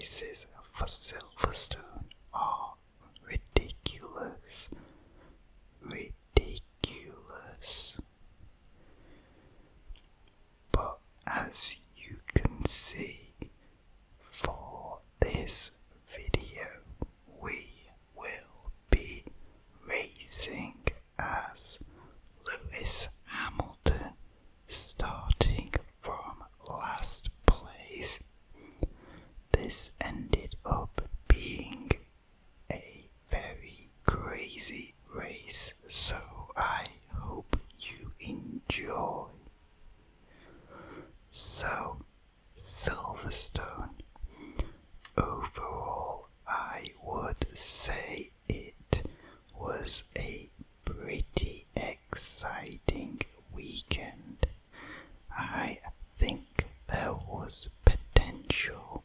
races for Silverstone are ridiculous. But as you can see, for this video, we will be racing as Lewis Hamilton, starting from last place. This ended up being a very crazy race, so I hope you enjoy. So, Silverstone. Overall, I would say it was a pretty exciting weekend. I think there was potential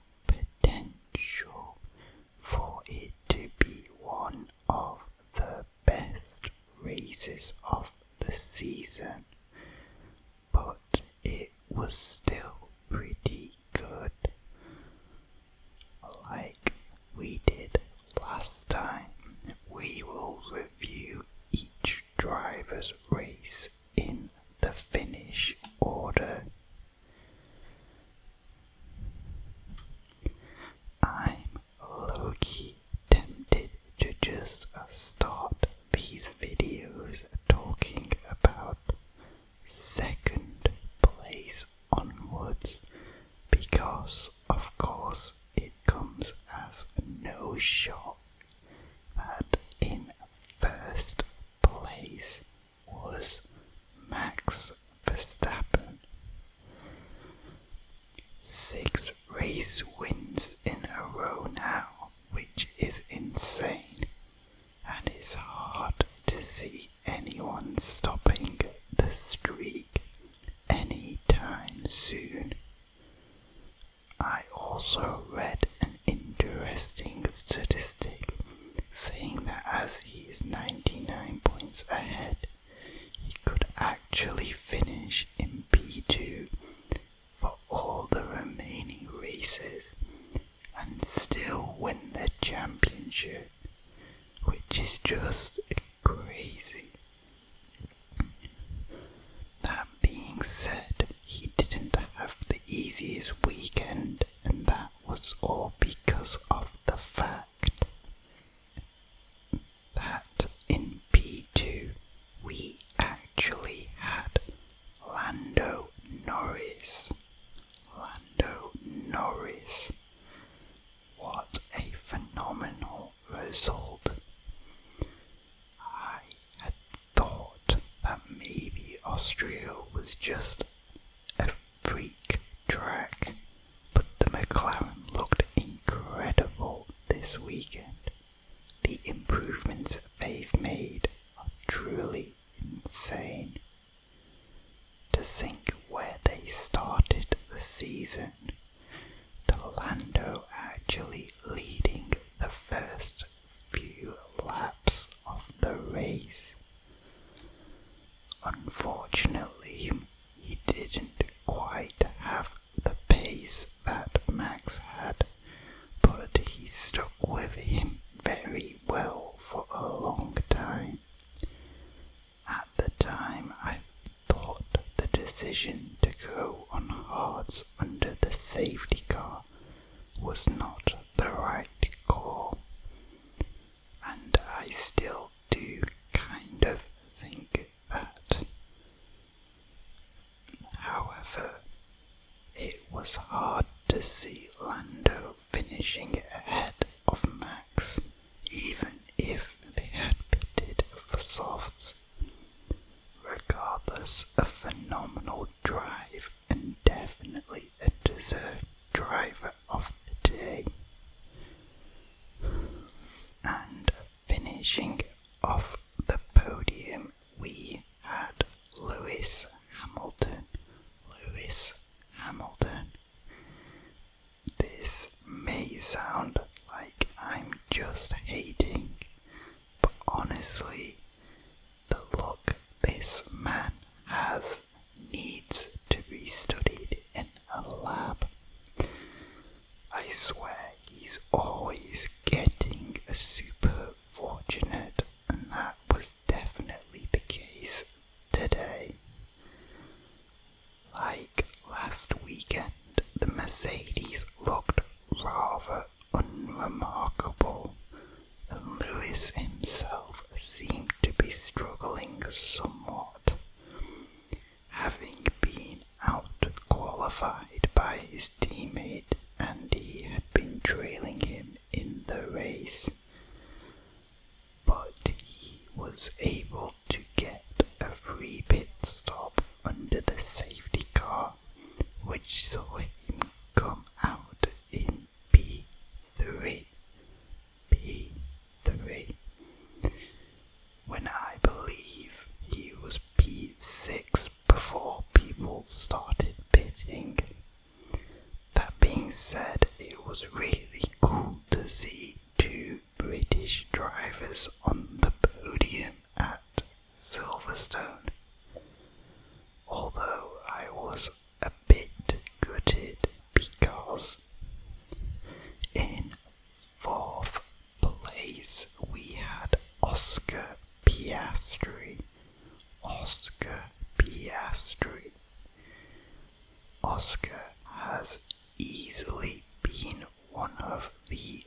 for it to be one of the best races of the season, but it was still pretty good. Like we did last time, we will review each driver's race in the finish order. I'm low-key tempted to just start these videos talking about second place onwards, because of course it comes as no shock that in first place was Max Verstappen. 6 race wins in a row now, which is insane, and it's hard to see anyone stopping the streak anytime soon. I also read an interesting statistic saying that as he is 99 points ahead, he could actually finish in P2 for all the remaining races and still win the championship, which is just crazy. That being said, he didn't have the easiest weekend, and that was all because of the fact that in P2 we actually had Lando Norris. What a phenomenal result. I had thought that maybe Austria was just a freak track, but the McLaren looked incredible this weekend. The improvements they've made are truly insane. To think where they started the season, to Lando actually leading the first few laps of the race. Unfortunately, he didn't quite have the pace that Max had, but he stuck with him very well for a long time. At the time, I thought the decision to go on hards under the safety car was not the right call, and I still do kind of think that. However, it was hard to see Lando finishing ahead of Max, even if they had pitted for softs. Regardless, a phenomenal drive and definitely a deserved driver of the day. And finishing off the podium, we had Lewis Hamilton. This may sound like I'm just hating, but honestly, the look this man has needs to be studied in a lab. I swear Mercedes looked rather unremarkable, and Lewis himself seemed to be struggling somewhat, having been out-qualified by his teammate and he had been trailing him in the race. But he was able to get a free pit stop under the safety car, which saw him come out in P3. When I believe he was P6 before people started pitting. That being said, it was really cool to see two British drivers on the podium at Silverstone. Although I was a bit gutted because in fourth place we had Oscar Piastri. Oscar has easily been one of the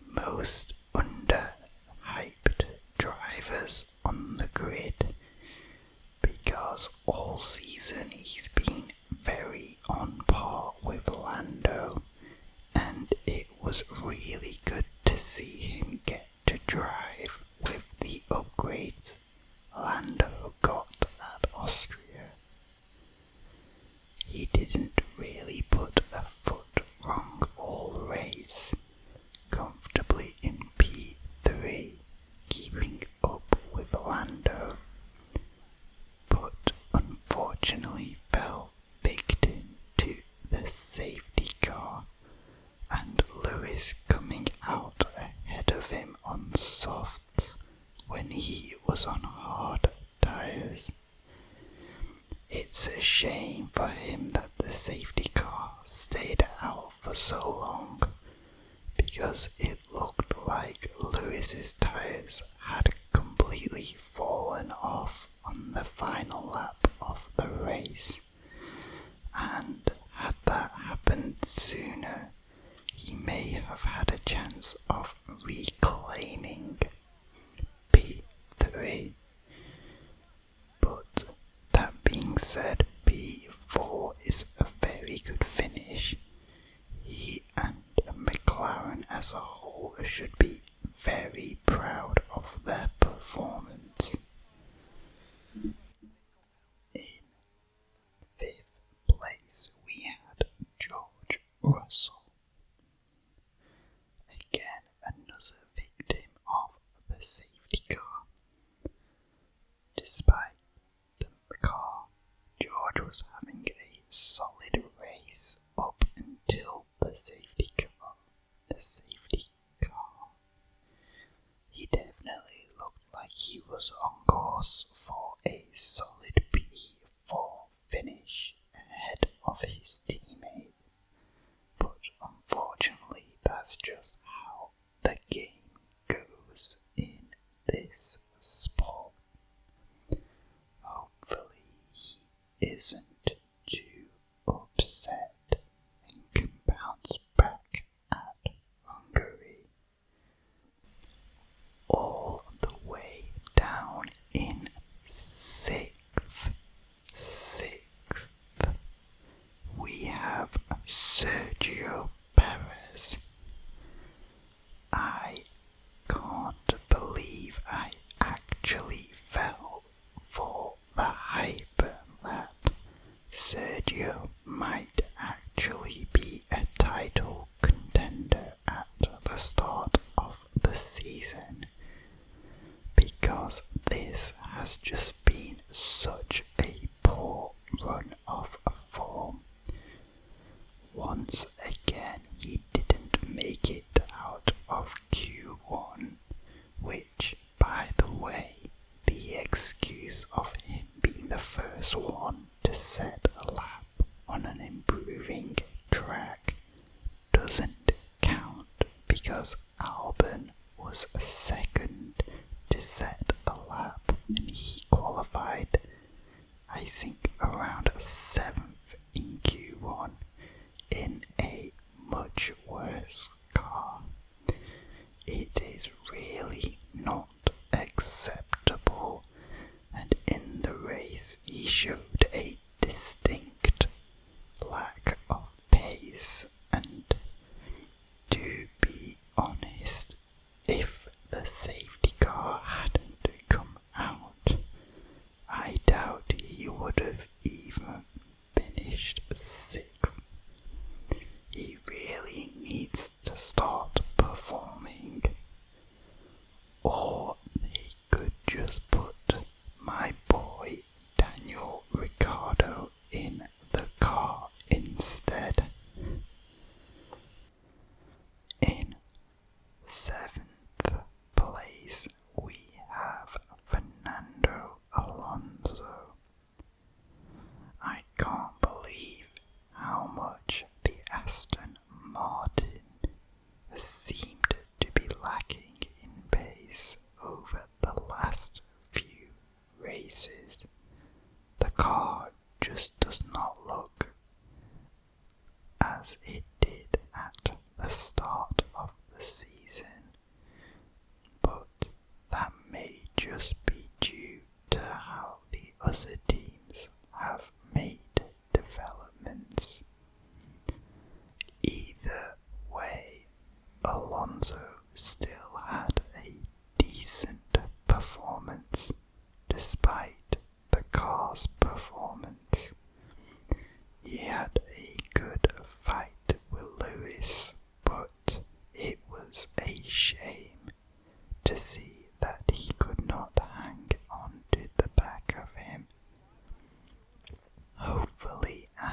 most underhyped drivers on the grid because all season he's been very on par with Lando, and it was really good to see him get to drive with the upgrades Lando got at Austria. He didn't really put a foot wrong all race, comfortably in P3, keeping up with Lando, but unfortunately fell victim to the safety car, and Lewis coming out ahead of him on softs when he was on hard tyres. It's a shame for him that the safety car stayed out for so long, because it looked like Lewis's tyres had completely fallen off on the final lap of the race, and had that happened sooner, he may have had a chance of reclaiming P3. But that being said, P4 is a very good finish. He and McLaren as a whole should be very proud of their performance. In fifth place we had George Russell. Again, another victim of the safety car. Despite the car, George was having a solid race up until the safety car. He definitely looked like he was on course for a solid P4 finish ahead of his teammate. But unfortunately, that's just how the game goes in this sport. Hopefully he isn't too upset and can bounce back at Hungary. All the way down in sixth, we have Sergio Perez. I can't believe I actually fell for the hype that Sergio might actually be a title contender at the start of the season, because this has just been such a poor run of form. Once again, he didn't make it out of Q1, which, by the way, the excuse of him being the first one to set a lap on an improving track doesn't count, because Albon was second to set a lap and he qualified, I think, around 7th in Q1 in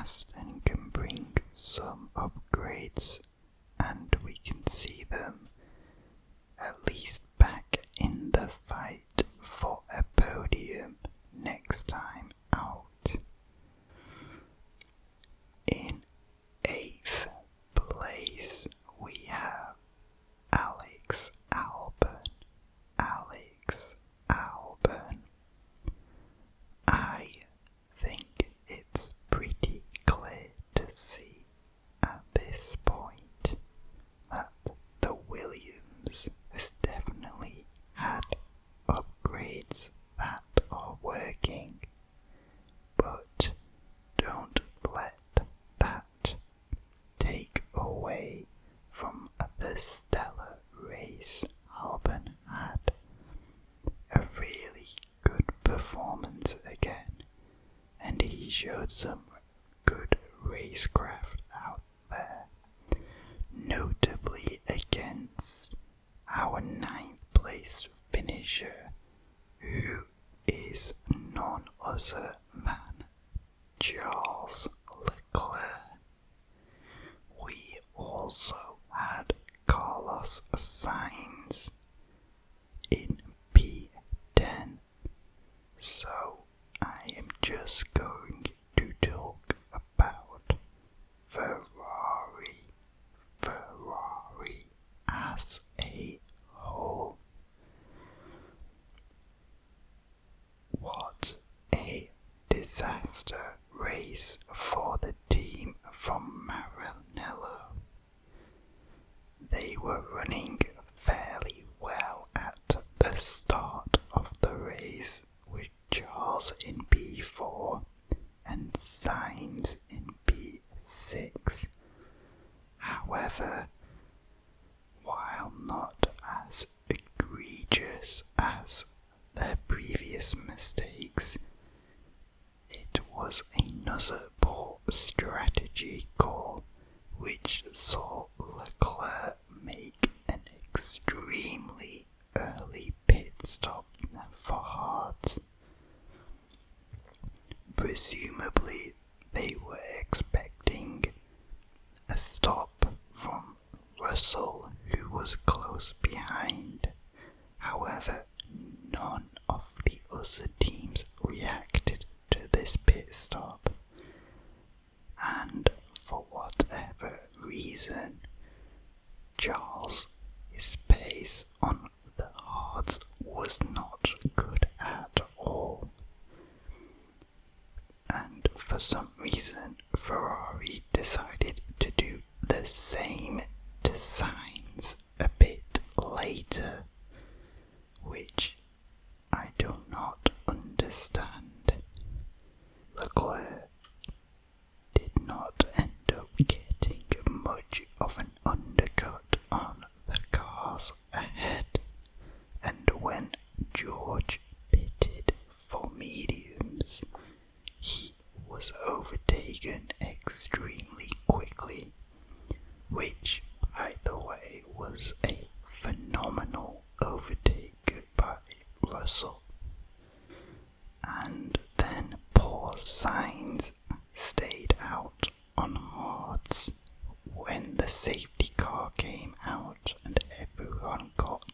Aston can bring some upgrades, and we can see them at least back in the fight for a podium next time out. In 8th place we have Alex Albon. Alex Albon. I think it's pretty clear to see at this point that the Williams has definitely had upgrades that are working, but don't let that take away from the stellar race Albon had. A really good performance again, and he showed some good racecraft out there, notably against our 9th place finisher, who is none other than Charles Leclerc. We also had Carlos Sainz in P10, so I am just going to talk about Ferrari as a whole. What a disaster race for the team from Maranello. They were running fairly well at the start of the race, with Charles in P4 and Sainz in P6. However, while not as egregious as their previous mistakes, it was another poor strategy call which saw Leclerc make an extremely early pit stop for Hart. Presumably, they were expecting a stop from Russell, who was close behind. However, none of the other teams reacted to this pit stop, and for whatever reason, Charles, his pace on the hards was not good at all. And for some reason, Ferrari decided to do the same designs a bit later, which I do not understand. Leclerc did not end up getting much of an undercut on the cars ahead, and when George pitted for mediums, he was overtaken extremely quickly, which, by the way, was a phenomenal overtake by Russell. And then poor Sainz stayed out on hards when the safety car came out and everyone got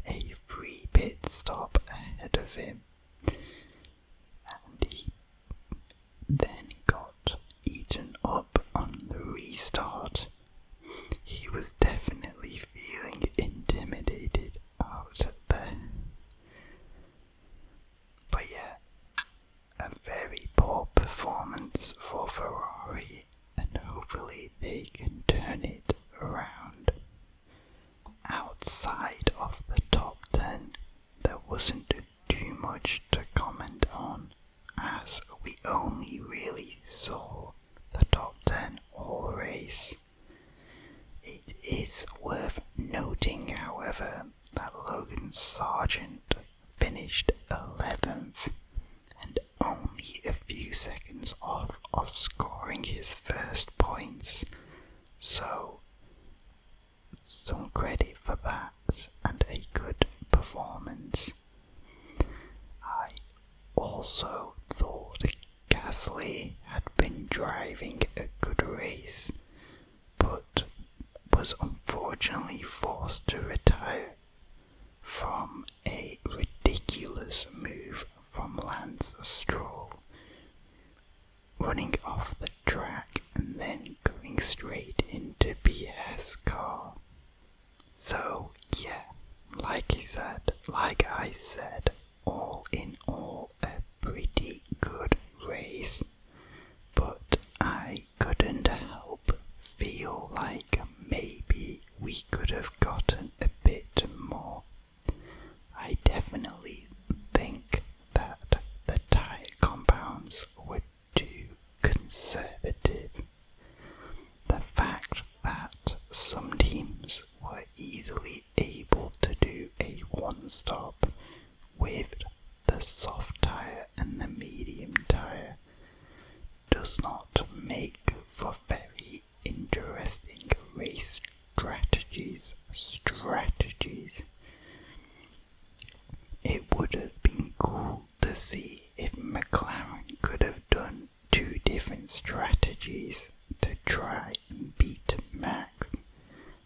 a free pit stop ahead of him, and he then got eaten up on the restart. He was definitely feeling intimidated out there. But yeah, a very poor performance for Ferrari, and hopefully they can turn been driving a good race, but was unfortunately forced to retire from a ridiculous move from Lance Stroll, running off the track and then going straight into BS car. So yeah, like I said, all in all, a pretty good race, but I couldn't help feel like maybe we could have gotten a bit more. I definitely think that the tyre compounds were too conservative. The fact that some teams were easily able to do a one-stop with the soft tyre and the medium tyre does not make for very interesting race strategies. It would have been cool to see if McLaren could have done two different strategies to try and beat Max,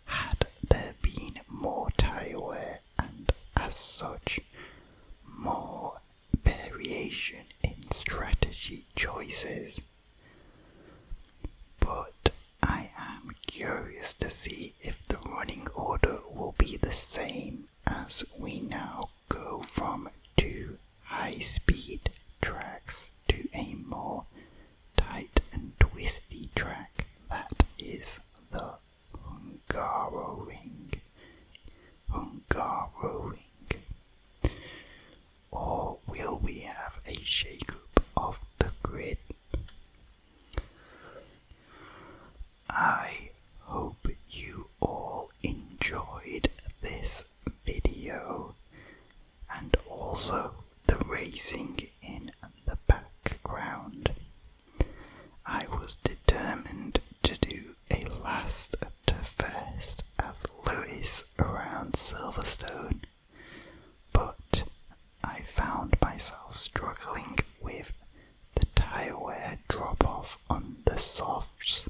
had there been more tyre wear and, as such, more variation in strategy choices. But I am curious to see if the running order will be the same as we now go from two high-speed tracks to a more tight and twisty track that is the Hungaroring. Or will we have a shake-up of the grid? I hope you all enjoyed this video and also the racing in the background. I was determined to do a last to first as Lewis around Silverstone, but I found myself struggling with the tyre wear drop off on the softs,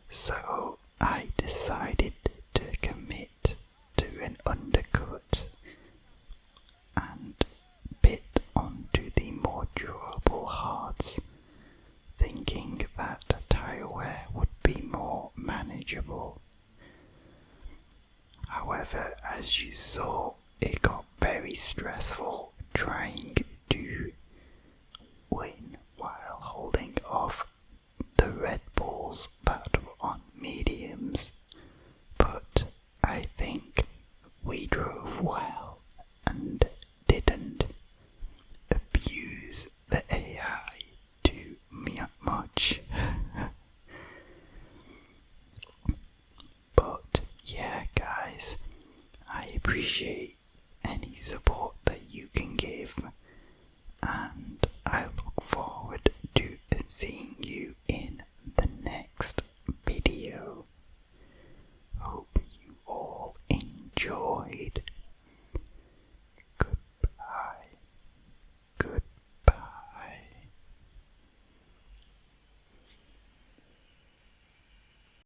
so I decided to commit to an undercut and pit onto the more durable hards, thinking that tyre wear would be more manageable. However, as you saw, it got very stressful trying to